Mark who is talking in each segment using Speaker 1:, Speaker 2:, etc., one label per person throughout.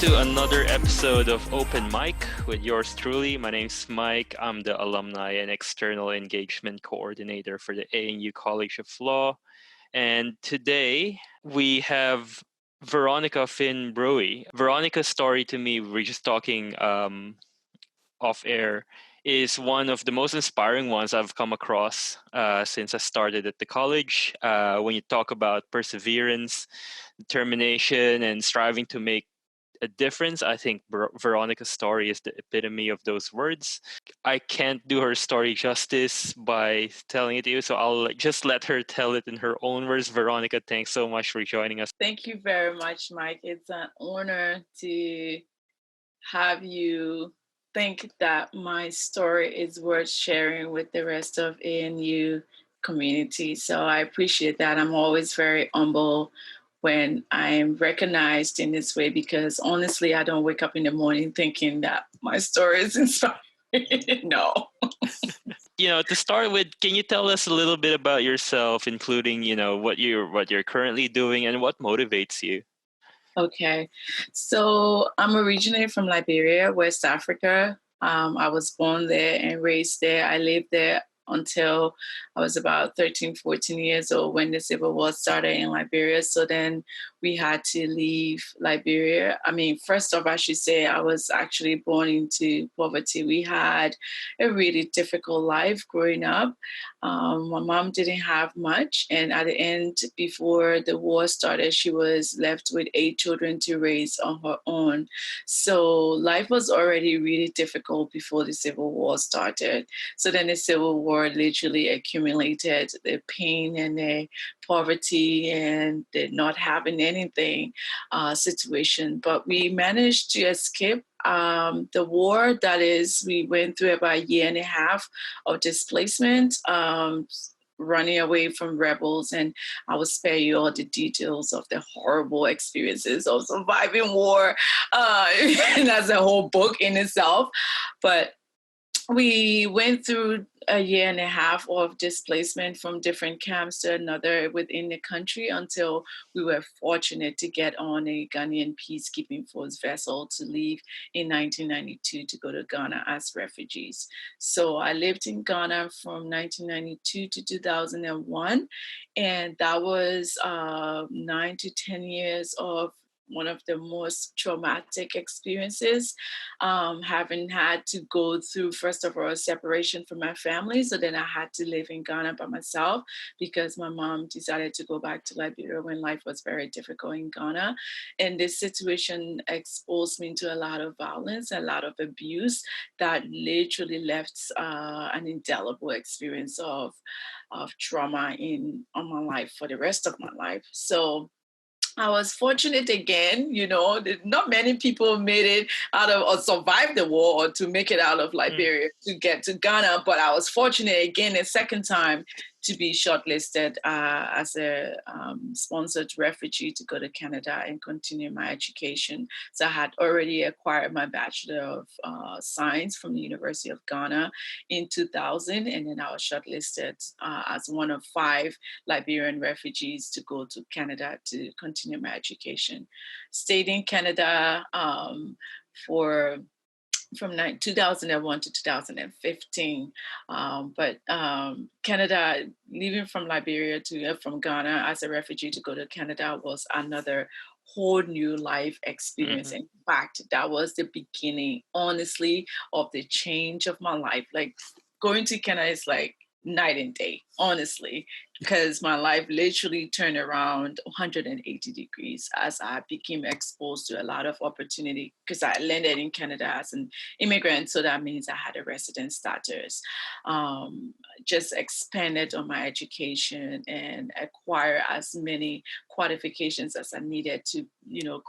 Speaker 1: to another episode of Open Mic with yours truly. My name's Mike. I'm the Alumni and External Engagement Coordinator for the ANU College of Law. And today we have Veronica Fynn Bruey. Veronica's story to me, we're just talking off air, is one of the most inspiring ones I've come across since I started at the college. When you talk about perseverance, determination, and striving to make a difference, I think Veronica's story is the epitome of those words. I can't do her story justice by telling it to you, so I'll just let her tell it in her own words. Veronica, thanks so much for joining us.
Speaker 2: Thank you very much, Mike. It's an honor to have you think that my story is worth sharing with the rest of ANU community. So I appreciate that. I'm always very humble when I'm recognized in this way, because honestly, I don't wake up in the morning thinking that my story is inspiring. No.
Speaker 1: To start with, can you tell us a little bit about yourself, including, what you're currently doing and what motivates you?
Speaker 2: Okay. So I'm originally from Liberia, West Africa. I was born there and raised there. I lived there until I was about 13, 14 years old when the Civil War started in Liberia. So then we had to leave Liberia. I mean, first off, I should say I was actually born into poverty. We had a really difficult life growing up. My mom didn't have much. And at the end, before the war started, she was left with 8 children to raise on her own. So life was already really difficult before the Civil War started. So then the Civil War literally accumulated the pain and the poverty and the not having anything situation. But we managed to escape the war. That is, we went through about a year and a half of displacement, running away from rebels, and I will spare you all the details of the horrible experiences of surviving war. And that's a whole book in itself. But we went through a year and a half of displacement from different camps to another within the country until we were fortunate to get on a Ghanaian peacekeeping force vessel to leave in 1992 to go to Ghana as refugees. So I lived in Ghana from 1992 to 2001, and that was 9 to 10 years of one of the most traumatic experiences, having had to go through, first of all, a separation from my family. So then I had to live in Ghana by myself because my mom decided to go back to Liberia when life was very difficult in Ghana. And this situation exposed me to a lot of violence, a lot of abuse that literally left an indelible experience of trauma on my life for the rest of my life. So I was fortunate again, not many people made it out of or survived the war or to make it out of Liberia to get to Ghana. But I was fortunate again a second time to be shortlisted as a sponsored refugee to go to Canada and continue my education. So I had already acquired my Bachelor of Science from the University of Ghana in 2000, and then I was shortlisted as one of 5 Liberian refugees to go to Canada to continue my education. Stayed in Canada from 2001 to 2015. But Canada, leaving from Liberia from Ghana as a refugee to go to Canada was another whole new life experience.
Speaker 1: Mm-hmm.
Speaker 2: In fact, that was the beginning, honestly, of the change of my life. Like going to Canada is like night and day, honestly, because my life literally turned around 180 degrees as I became exposed to a lot of opportunity because I landed in Canada as an immigrant. So that means I had a resident status, just expanded on my education and acquire as many qualifications as I needed to,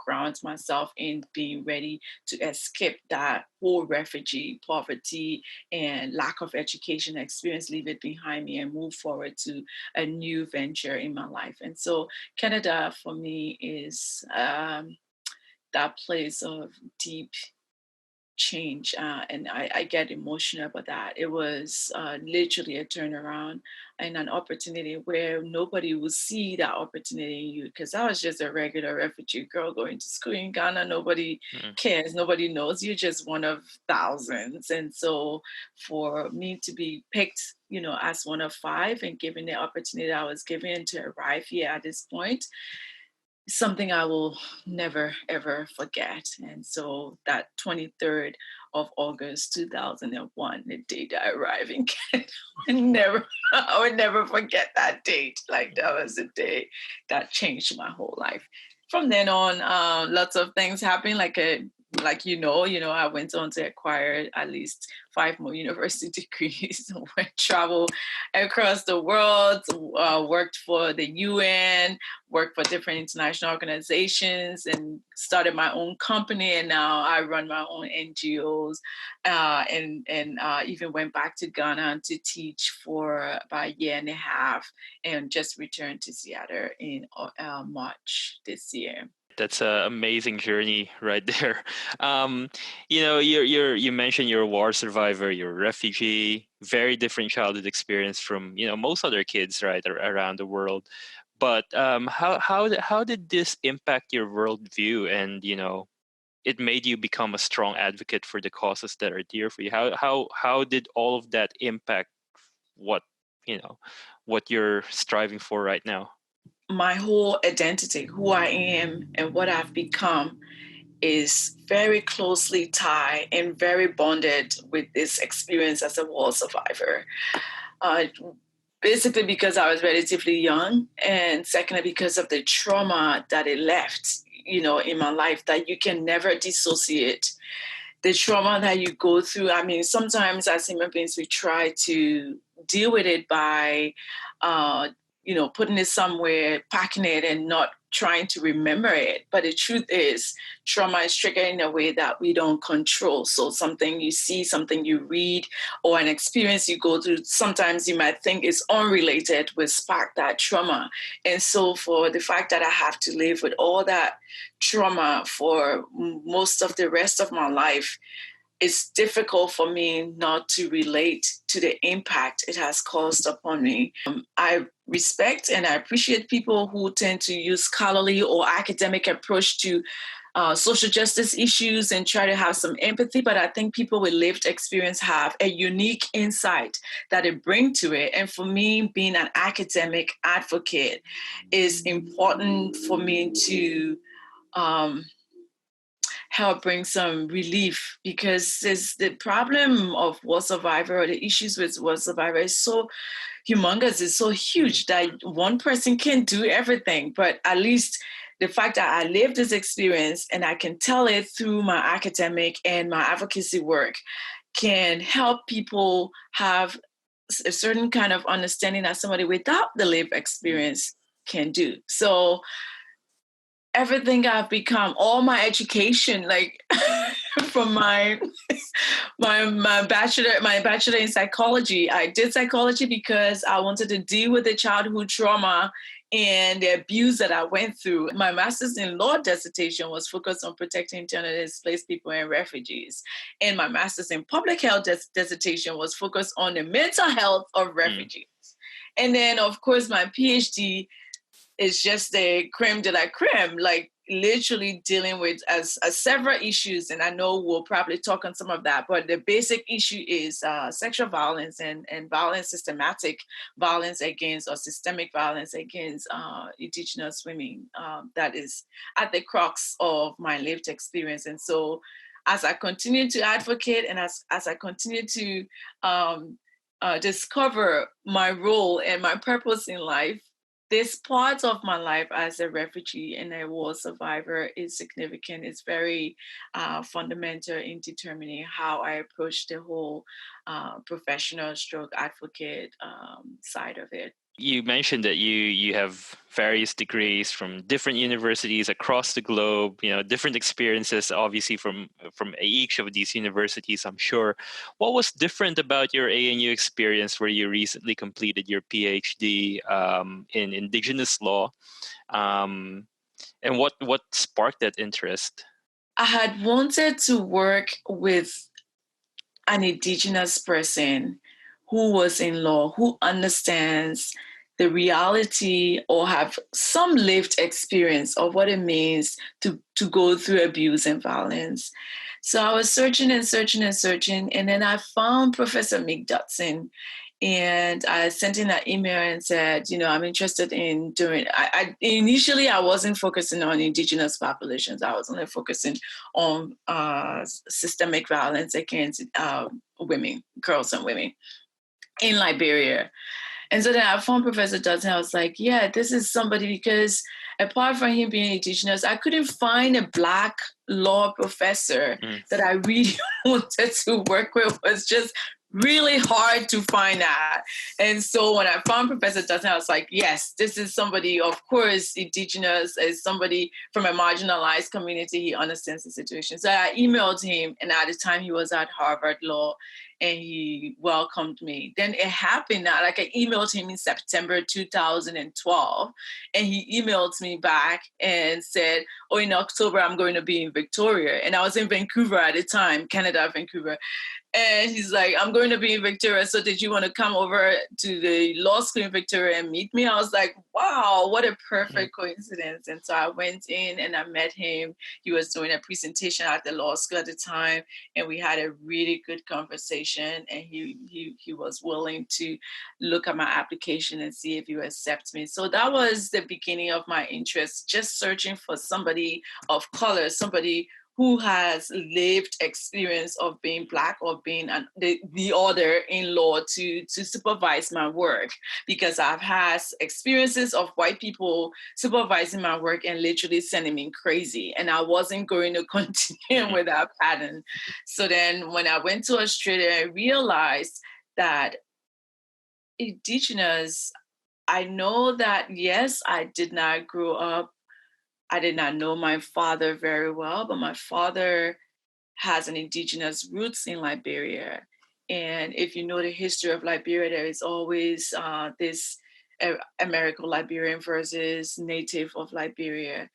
Speaker 2: ground myself in being ready to escape that whole refugee poverty and lack of education experience, leave it behind me and move forward to a new venture in my life. And so Canada for me is that place of deep change, and I get emotional about that. It was literally a turnaround and an opportunity where nobody will see that opportunity in you, because I was just a regular refugee girl going to school in Ghana. Nobody
Speaker 1: Mm.
Speaker 2: cares, nobody knows. You're just one of thousands. And so for me to be picked, as one of five and given the opportunity I was given to arrive here at this point, something I will never ever forget. And so that 23rd of August 2001, the date I arrived in Canada, I would never forget that date. Like, that was the day that changed my whole life. From then on, lots of things happened. I went on to acquire at least 5 more university degrees, went travel across the world, worked for the UN, worked for different international organizations, and started my own company. And now I run my own NGOs, and even went back to Ghana to teach for about a year and a half, and just returned to Seattle in March this year.
Speaker 1: That's an amazing journey right there. You mentioned you're a war survivor, you're a refugee, very different childhood experience from most other kids, right, around the world. But how did this impact your worldview, and it made you become a strong advocate for the causes that are dear for you? How did all of that impact what what you're striving for right now?
Speaker 2: My whole identity, who I am and what I've become, is very closely tied and very bonded with this experience as a war survivor. Uh, Basically because I was relatively young, and secondly because of the trauma that it left, in my life, that you can never dissociate. The trauma that you go through, I mean, sometimes as human beings, we try to deal with it by, putting it somewhere, packing it, and not trying to remember it. But the truth is, trauma is triggered in a way that we don't control. So something you see, something you read, or an experience you go through, sometimes you might think is unrelated, will spark that trauma. And so for the fact that I have to live with all that trauma for most of the rest of my life, it's difficult for me not to relate to the impact it has caused upon me. I respect and I appreciate people who tend to use scholarly or academic approach to social justice issues and try to have some empathy, but I think people with lived experience have a unique insight that they bring to it. And for me, being an academic advocate is important for me to help bring some relief, because the problem of war survivor, or the issues with war survivor, is so humongous, it's so huge that one person can't do everything. But at least the fact that I lived this experience and I can tell it through my academic and my advocacy work can help people have a certain kind of understanding that somebody without the lived experience can do. So everything I've become, all my education, like from my bachelor in psychology. I did psychology because I wanted to deal with the childhood trauma and the abuse that I went through. My master's in law dissertation was focused on protecting internally displaced people and refugees. And my master's in public health dissertation was focused on the mental health of refugees. And then, of course, my PhD is just the creme de la creme, like literally dealing with as several issues. And I know we'll probably talk on some of that, but the basic issue is sexual violence and violence, systematic violence against, or systemic violence against Indigenous women. That is at the crux of my lived experience. And so as I continue to advocate and as I continue to discover my role and my purpose in life, this part of my life as a refugee and a war survivor is significant. It's very fundamental in determining how I approach the whole professional stroke advocate side of it.
Speaker 1: You mentioned that you have various degrees from different universities across the globe, different experiences, obviously from each of these universities, I'm sure. What was different about your ANU experience where you recently completed your PhD in Indigenous Law? And what sparked that interest?
Speaker 2: I had wanted to work with an Indigenous person who was in law, who understands the reality or have some lived experience of what it means to go through abuse and violence. So I was searching and searching and searching, and then I found Professor Mick Dodson. And I sent in an email and said, I'm interested in doing. Initially I wasn't focusing on Indigenous populations. I was only focusing on systemic violence against women, girls and women in Liberia. And so then I found Professor Dodson. I was like, yeah, this is somebody, because apart from him being Indigenous, I couldn't find a Black law professor that I really wanted to work with. It was just really hard to find that. And so when I found Professor Dodson, I was like, yes, this is somebody, of course, Indigenous, as somebody from a marginalized community. He understands the situation. So I emailed him, and at the time he was at Harvard Law, and he welcomed me. Then it happened that, like, I emailed him in September 2012, and he emailed me back and said, oh, in October, I'm going to be in Victoria. And I was in Vancouver at the time, Canada, Vancouver. And he's like, I'm going to be in Victoria, so did you want to come over to the law school in Victoria and meet me? I was like, wow, what a perfect coincidence. And so I went in and I met him. He was doing a presentation at the law school at the time, and we had a really good conversation. And he was willing to look at my application and see if he would accept me. So that was the beginning of my interest, just searching for somebody of color, somebody who has lived experience of being Black or being the other in law to supervise my work, because I've had experiences of white people supervising my work and literally sending me crazy, and I wasn't going to continue with that pattern. So then when I went to Australia, I realized that Indigenous, I know that, yes, I did not grow up, I did not know my father very well, but my father has an Indigenous roots in Liberia. And if you know the history of Liberia, there is always this American Liberian versus native of Liberia.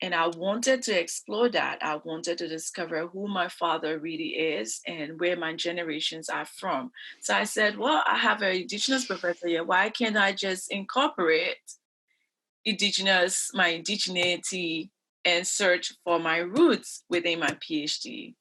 Speaker 2: And I wanted to explore that. I wanted to discover who my father really is and where my generations are from. So I said, well, I have an Indigenous professor here. Why can't I just incorporate my indigeneity, and search for my roots within my PhD?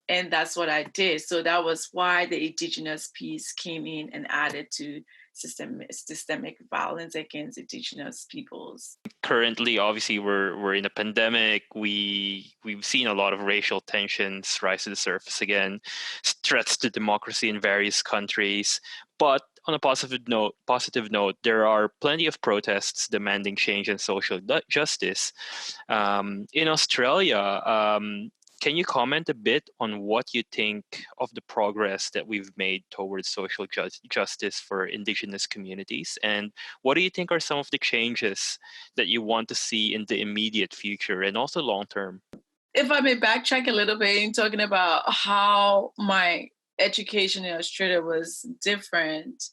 Speaker 2: And that's what I did. So that was why the Indigenous piece came in and added to systemic violence against Indigenous peoples.
Speaker 1: Currently, obviously, we're in a pandemic. We've seen a lot of racial tensions rise to the surface again, threats to democracy in various countries. But on a positive note, there are plenty of protests demanding change and social justice. In Australia, can you comment a bit on what you think of the progress that we've made towards social justice for Indigenous communities? And what do you think are some of the changes that you want to see in the immediate future and also long term?
Speaker 2: If I may backtrack a little bit in talking about how my education in Australia was different,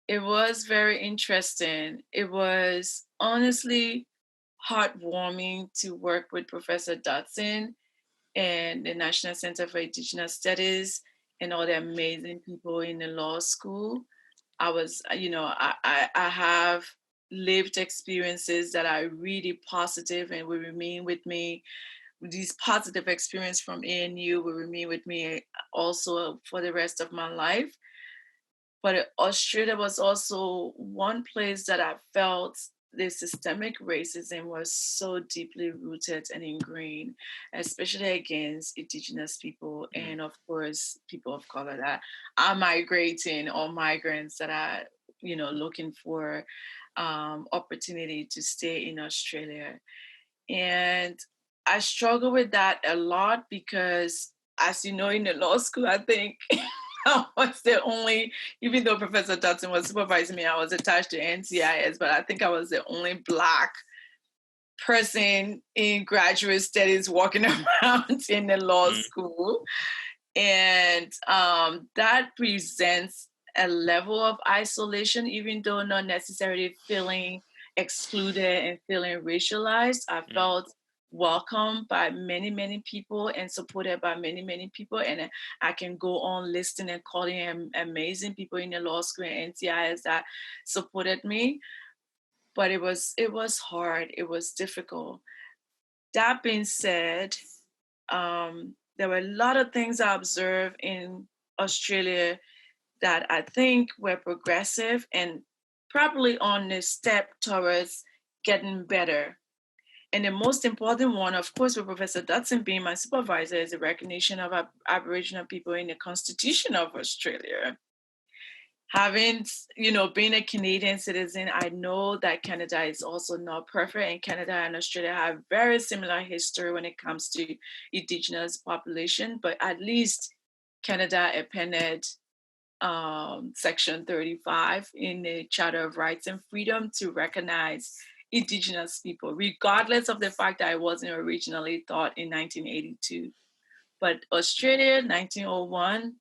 Speaker 2: it was very interesting. It was honestly heartwarming to work with Professor Dodson and the National Center for Indigenous Studies and all the amazing people in the law school. I have lived experiences that are really positive and will remain with me. These positive experiences from ANU will remain with me also for the rest of my life. But Australia was also one place that I felt the systemic racism was so deeply rooted and ingrained, especially against Indigenous people and, of course, people of color that are migrating or migrants that are, looking for opportunity to stay in Australia. And I struggle with that a lot because, as you know, in the law school, I think I was the only, even though Professor Dodson was supervising me, I was attached to NCIS, but I think I was the only Black person in graduate studies walking around in the law school. And that presents a level of isolation, even though not necessarily feeling excluded and feeling racialized. I felt welcomed by many, many people and supported by many, many people. And I can go on listing and calling amazing people in the law school and NCIS that supported me. But it was hard. It was difficult. That being said, there were a lot of things I observed in Australia that I think were progressive and probably on the step towards getting better. And the most important one, of course, with Professor Dodson being my supervisor, is the recognition of Aboriginal people in the Constitution of Australia. Having, being a Canadian citizen, I know that Canada is also not perfect, and Canada and Australia have very similar history when it comes to Indigenous population, but at least Canada appended Section 35 in the Charter of Rights and Freedom to recognize Indigenous people, regardless of the fact that it wasn't originally thought in 1982. But Australia, 1901,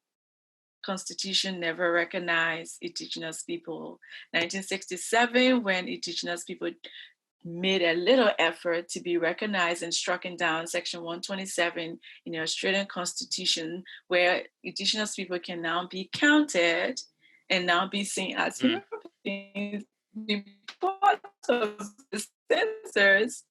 Speaker 2: Constitution never recognized Indigenous people. 1967, when Indigenous people made a little effort to be recognized and stricken down Section 127 in the Australian Constitution, where Indigenous people can now be counted and now be seen as human beings, be part of the census.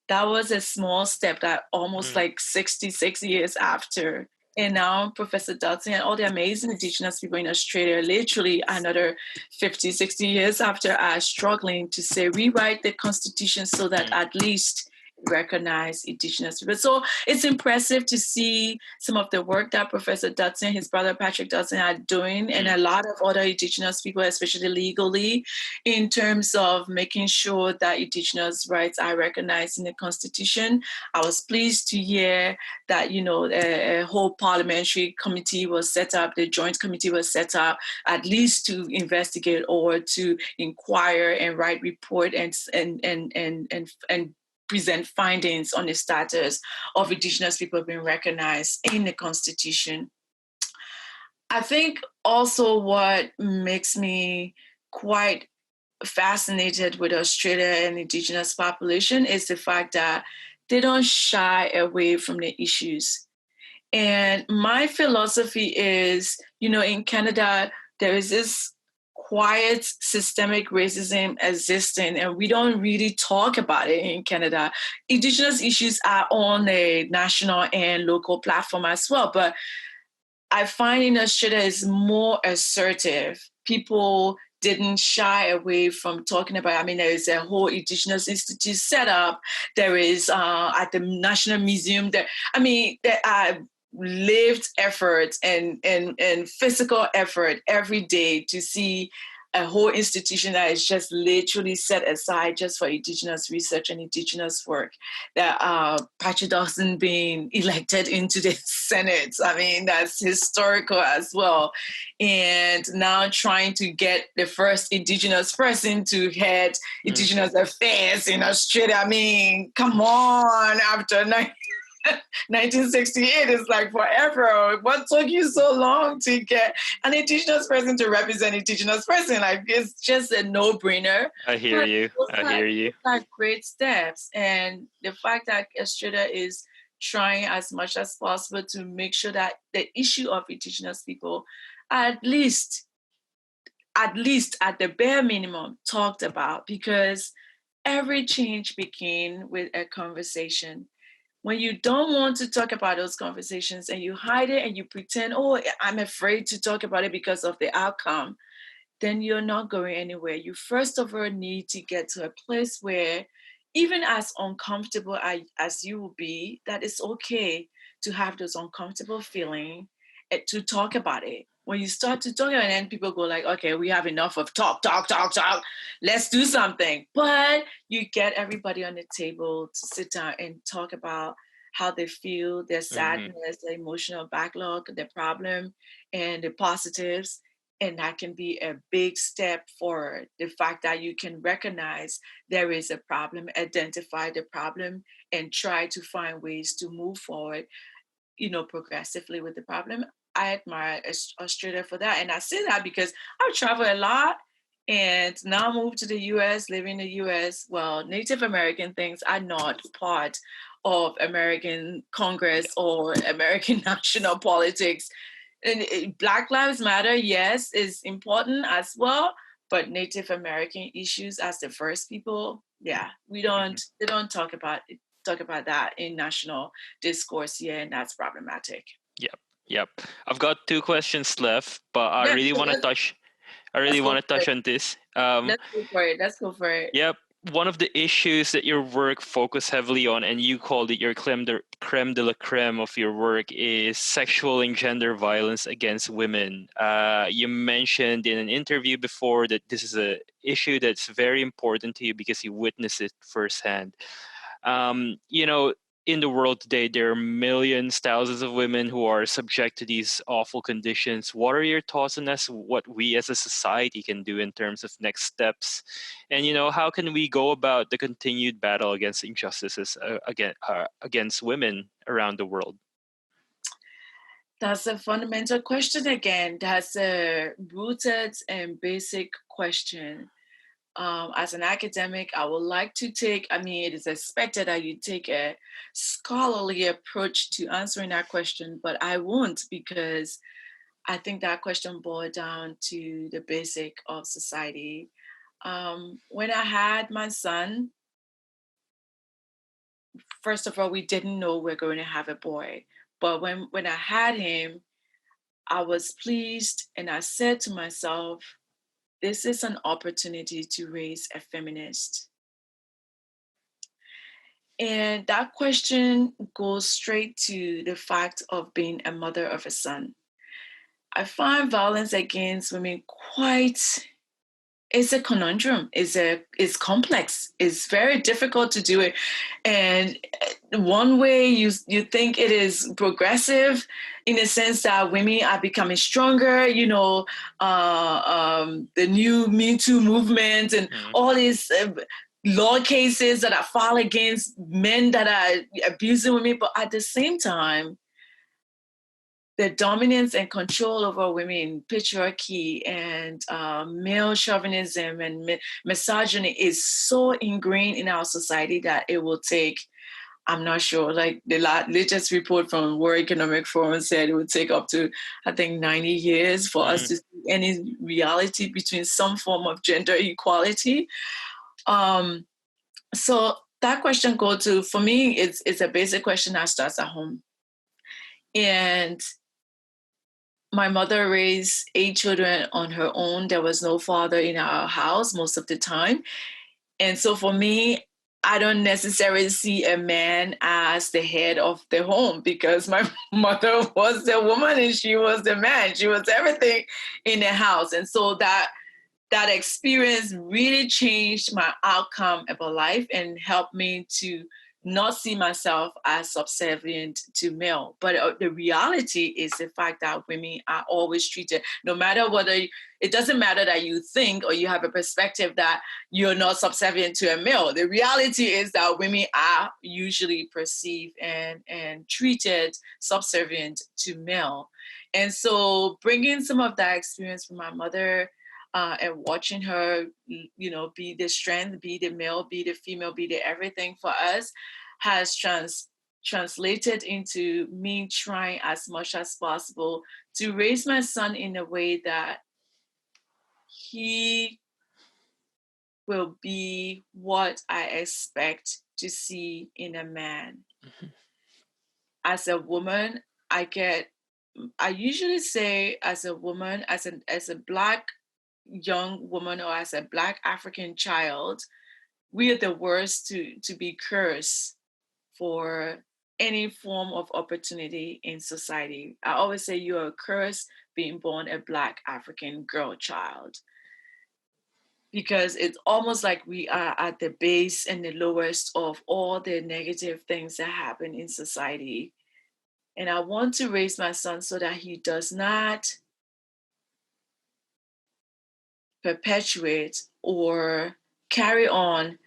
Speaker 2: That was a small step that almost like 66 years after. And now Professor Dodson and all the amazing Indigenous people in Australia, literally another 50, 60 years after, are struggling to say, rewrite the Constitution so that at least recognize Indigenous people. So it's impressive to see some of the work that Professor Dodson, his brother Patrick Dodson, are doing, and a lot of other Indigenous people, especially legally, in terms of making sure that Indigenous rights are recognized in the Constitution. I was pleased to hear that, a whole parliamentary committee was set up, the joint committee was set up, at least to investigate or to inquire and write report and present findings on the status of Indigenous people being recognized in the Constitution. I think also what makes me quite fascinated with Australia and Indigenous population is the fact that they don't shy away from the issues. And my philosophy is, in Canada, there is this quiet systemic racism existing, and we don't really talk about it in Canada. Indigenous issues are on a national and local platform as well, but I find in Australia is more assertive. People didn't shy away from talking about. There is a whole Indigenous Institute set up. There is at the National Museum. There are lived effort and physical effort every day to see a whole institution that is just literally set aside just for Indigenous research and Indigenous work. That Patrick Dodson being elected into the Senate, that's historical as well. And now trying to get the first Indigenous person to head Indigenous affairs in Australia. Come on, after 1968 is like forever. What took you so long to get an Indigenous person to represent Indigenous person? Like, it's just a no-brainer.
Speaker 1: I hear you.
Speaker 2: Like great steps. And the fact that Australia is trying as much as possible to make sure that the issue of Indigenous people at least at the bare minimum talked about, because every change begins with a conversation. When you don't want to talk about those conversations and you hide it and you pretend, oh, I'm afraid to talk about it because of the outcome, then you're not going anywhere. You first of all need to get to a place where, even as uncomfortable as you will be, that it's okay to have those uncomfortable feelings, to talk about it. When you start to talk, and then people go like, okay, we have enough of talk. Let's do something. But you get everybody on the table to sit down and talk about how they feel, their sadness, their emotional backlog, their problem, and the positives. And that can be a big step forward. The fact that you can recognize there is a problem, identify the problem, and try to find ways to move forward, progressively with the problem. I admire Australia for that. And I say that because I've traveled a lot and now moved to the US, living in the US. Well, Native American things are not part of American Congress or American national politics. And Black Lives Matter, yes, is important as well, but Native American issues as the first people, yeah, they don't talk about that in national discourse here, and that's problematic.
Speaker 1: Yep. I've got two questions left, but I
Speaker 2: Yeah,
Speaker 1: really want to touch. I really want to touch on this.
Speaker 2: Let's go for it. Let's go for it.
Speaker 1: Yep. One of the issues that your work focused heavily on, and you called it your creme de la creme of your work, is sexual and gender violence against women. You mentioned in an interview before that this is an issue that's very important to you because you witnessed it firsthand. In the world today, there are millions, thousands of women who are subject to these awful conditions. What are your thoughts on this? What we as a society can do in terms of next steps? And, how can we go about the continued battle against injustices against women around the world?
Speaker 2: That's a fundamental question again. That's a rooted and basic question. As an academic, I would like to it is expected that you take a scholarly approach to answering that question, but I won't, because I think that question boiled down to the basic of society. When I had my son, first of all, we didn't know we're going to have a boy. But when I had him, I was pleased, and I said to myself, this is an opportunity to raise a feminist. And that question goes straight to the fact of being a mother of a son. I find violence against women it's a conundrum. It's complex. It's very difficult to do it. And one way you think it is progressive, in the sense that women are becoming stronger, the new Me Too movement and all these law cases that are filed against men that are abusing women. But at the same time, the dominance and control over women, patriarchy and male chauvinism and misogyny is so ingrained in our society that it will take, I'm not sure, like the latest report from World Economic Forum said it would take up to, I think, 90 years for us to see any reality between some form of gender equality. So that question for me, it's a basic question that starts at home. And my mother raised 8 children on her own. There was no father in our house most of the time. And so for me, I don't necessarily see a man as the head of the home, because my mother was the woman and she was the man. She was everything in the house. And so that experience really changed my outcome about life and helped me to not see myself as subservient to male. But the reality is the fact that women are always treated, no matter whether, it doesn't matter that you think or you have a perspective that you're not subservient to a male. The reality is that women are usually perceived and treated subservient to male. And so bringing some of that experience from my mother, and watching her, be the strength, be the male, be the female, be the everything for us, has translated into me trying as much as possible to raise my son in a way that he will be what I expect to see in a man. Mm-hmm. As a woman, I usually say, as a woman, as a Black young woman or as a Black African child, we are the worst to be cursed for any form of opportunity in society. I always say you are cursed being born a Black African girl child, because it's almost like we are at the base and the lowest of all the negative things that happen in society. And I want to raise my son so that he does not perpetuate or carry on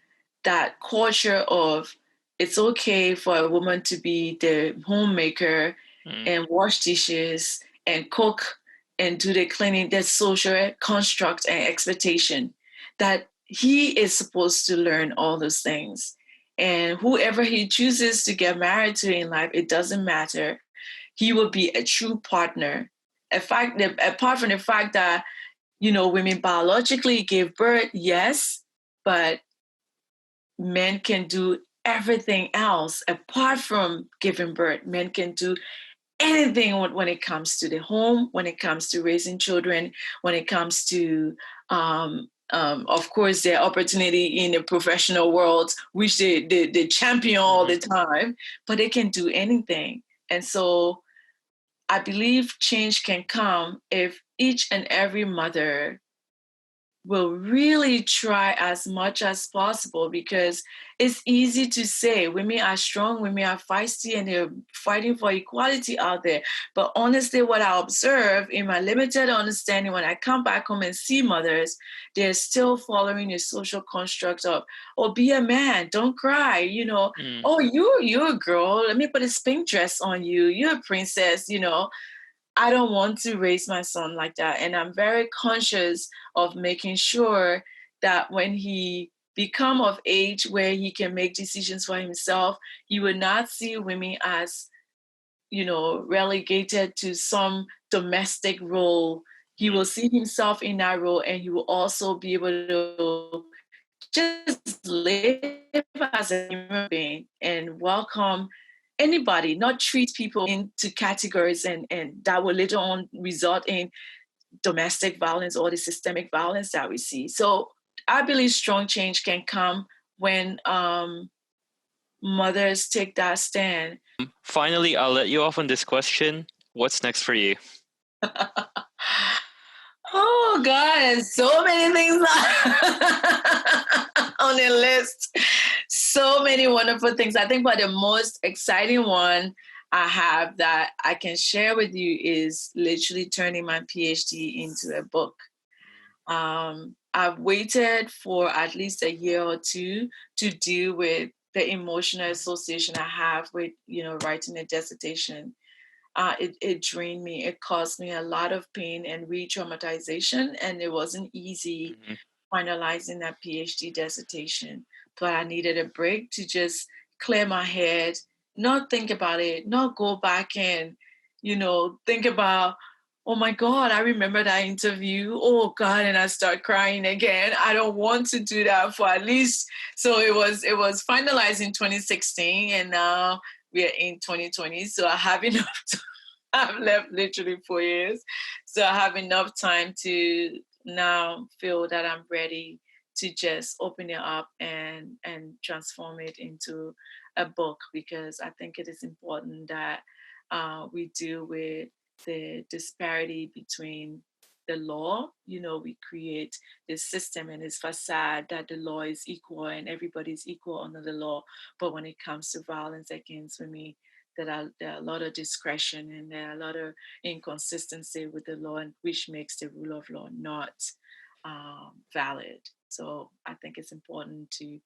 Speaker 2: that culture of it's okay for a woman to be the homemaker and wash dishes and cook and do the cleaning, that social construct and expectation that he is supposed to learn all those things. And whoever he chooses to get married to in life, it doesn't matter. He will be a true partner. In fact, apart from the fact that, women biologically give birth, yes, but men can do everything else apart from giving birth. Men can do anything when it comes to the home, when it comes to raising children, when it comes to, of course, their opportunity in the professional world, which they champion all the time, but they can do anything. And so I believe change can come if each and every mother will really try as much as possible, because it's easy to say women are strong, women are feisty, and they're fighting for equality out there. But honestly, what I observe in my limited understanding when I come back home and see mothers, they're still following the social construct of, oh, be a man, don't cry, oh, you're a girl, let me put a pink dress on you, you're a princess, I don't want to raise my son like that. And I'm very conscious of making sure that when he become of age where he can make decisions for himself, he will not see women as, relegated to some domestic role. He will see himself in that role, and he will also be able to just live as a human being and welcome anybody, not treat people into categories and that will later on result in domestic violence or the systemic violence that we see. So I believe strong change can come when mothers take that stand.
Speaker 1: Finally, I'll let you off on this question. What's next for you?
Speaker 2: Oh God, so many things on the list. So many wonderful things. I think, but the most exciting one I have that I can share with you is literally turning my PhD into a book. I've waited for at least a year or two to deal with the emotional association I have with, writing a dissertation. It drained me. It caused me a lot of pain and re-traumatization, and it wasn't easy finalizing that PhD dissertation. But I needed a break to just clear my head, not think about it, not go back and, think about, oh my God, I remember that interview. Oh God, and I start crying again. I don't want to do that for at least. So it was finalized in 2016, and now we are in 2020. So I have enough time. I've left literally 4 years. So I have enough time to now feel that I'm ready to just open it up and transform it into a book, because I think it is important that we deal with the disparity between the law. We create this system and this facade that the law is equal and everybody's equal under the law. But when it comes to violence against women, there are a lot of discretion and there are a lot of inconsistency with the law, and which makes the rule of law not valid. So I think it's important to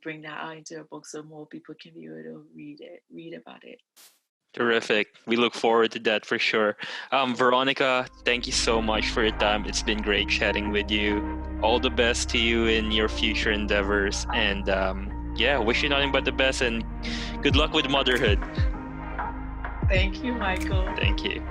Speaker 2: bring that out into a book so more people can be able to read about it.
Speaker 1: Terrific. We look forward to that for sure. Veronica, thank you so much for your time. It's been great chatting with you. All the best to you in your future endeavors. And wish you nothing but the best, and good luck with motherhood.
Speaker 2: Thank you, Michael.
Speaker 1: Thank you.